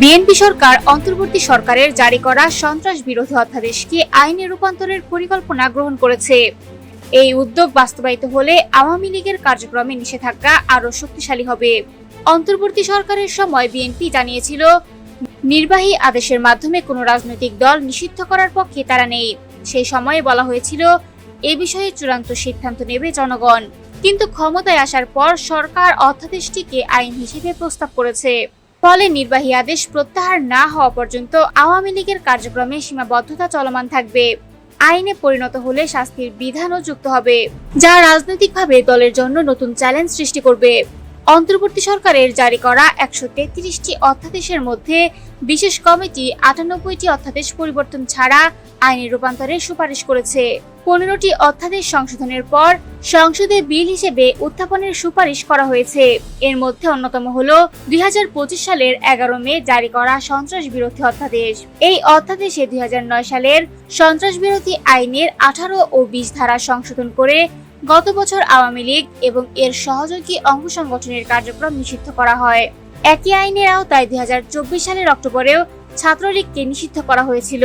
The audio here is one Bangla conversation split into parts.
বিএনপি সরকার অন্তর্বর্তী সরকারের জারি করা সন্ত্রাস বিরোধী অধ্যাদেশকে আইনে রূপান্তরের পরিকল্পনা গ্রহণ করেছে। এই উদ্যোগ বাস্তবায়িত হলে আওয়ামী লীগের কার্যক্রমে নিষেধাজ্ঞা আরও শক্তিশালী হবে। অন্তর্বর্তী সরকারের সময় বিএনপি জানিয়েছিল, নির্বাহী আদেশের মাধ্যমে কোনো রাজনৈতিক দল নিষিদ্ধ করার পক্ষে তারা নেই। সেই সময়ে বলা হয়েছিল, এ বিষয়ে চূড়ান্ত সিদ্ধান্ত নেবে জনগণ। কিন্তু ক্ষমতায় আসার পর সরকার অধ্যাদেশটিকে আইন হিসেবে প্রস্তাব করেছে। ফলে নির্বাহী আদেশ প্রত্যাহার না হওয়া পর্যন্ত আওয়ামী লীগের কার্যক্রমে সীমাবদ্ধতা চলমান থাকবে। আইনে পরিণত হলে শাস্তির বিধানও যুক্ত হবে, যা রাজনৈতিকভাবে দলের জন্য নতুন চ্যালেঞ্জ সৃষ্টি করবে। অন্তর্বর্তী সরকারের জারি করা 133টি অধ্যাদেশের মধ্যে বিশেষ কমিটি 98টি অধ্যাদেশ পরিবর্তন ছাড়া আইনে রূপান্তরের সুপারিশ করেছে। 15টি অধ্যাদেশ সংশোধনের পর সংসদে বিল হিসেবে উত্থাপনের সুপারিশ করা হয়েছে। এর মধ্যে অন্যতম হল 2025 সালের 11 মে জারি করা সন্ত্রাস বিরোধী অধ্যাদেশ। এই অধ্যাদেশে 2009 সালের সন্ত্রাস বিরোধী আইনের 18 ও 20 ধারা সংশোধন করে গত বছর আওয়ামী লীগ এবং এর সহযোগী অঙ্গ সংগঠনের কার্যক্রম নিষিদ্ধ করা হয়। একই আইনের আওতায় 2024 সালের অক্টোবরেও ছাত্রলীগকে নিষিদ্ধ করা হয়েছিল।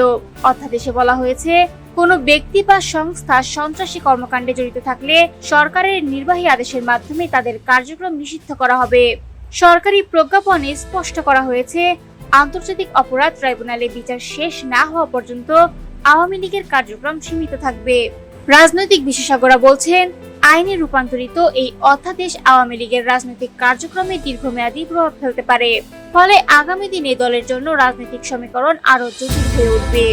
অধ্যাদেশে বলা হয়েছে, কোনো ব্যক্তি বা সংস্থা সন্ত্রাসী কর্মকাণ্ডে জড়িত থাকলে সরকারের নির্বাহী আদেশের মাধ্যমে তাদের কার্যক্রম নিষিদ্ধ করা হবে। সরকারি প্রজ্ঞাপনে স্পষ্ট করা হয়েছে, আন্তর্জাতিক অপরাধ ট্রাইব্যুনালে বিচার শেষ না হওয়া পর্যন্ত আওয়ামী লীগের কার্যক্রম সীমিত থাকবে। রাজনৈতিক বিশেষজ্ঞরা বলছেন, আইনে রূপান্তরিত এই অধ্যাদেশ আওয়ামী লীগের রাজনৈতিক কার্যক্রমে দীর্ঘমেয়াদী প্রভাব ফেলতে পারে। ফলে আগামী দিনে দলের জন্য রাজনৈতিক সমীকরণ আরও জটিল হয়ে উঠবে।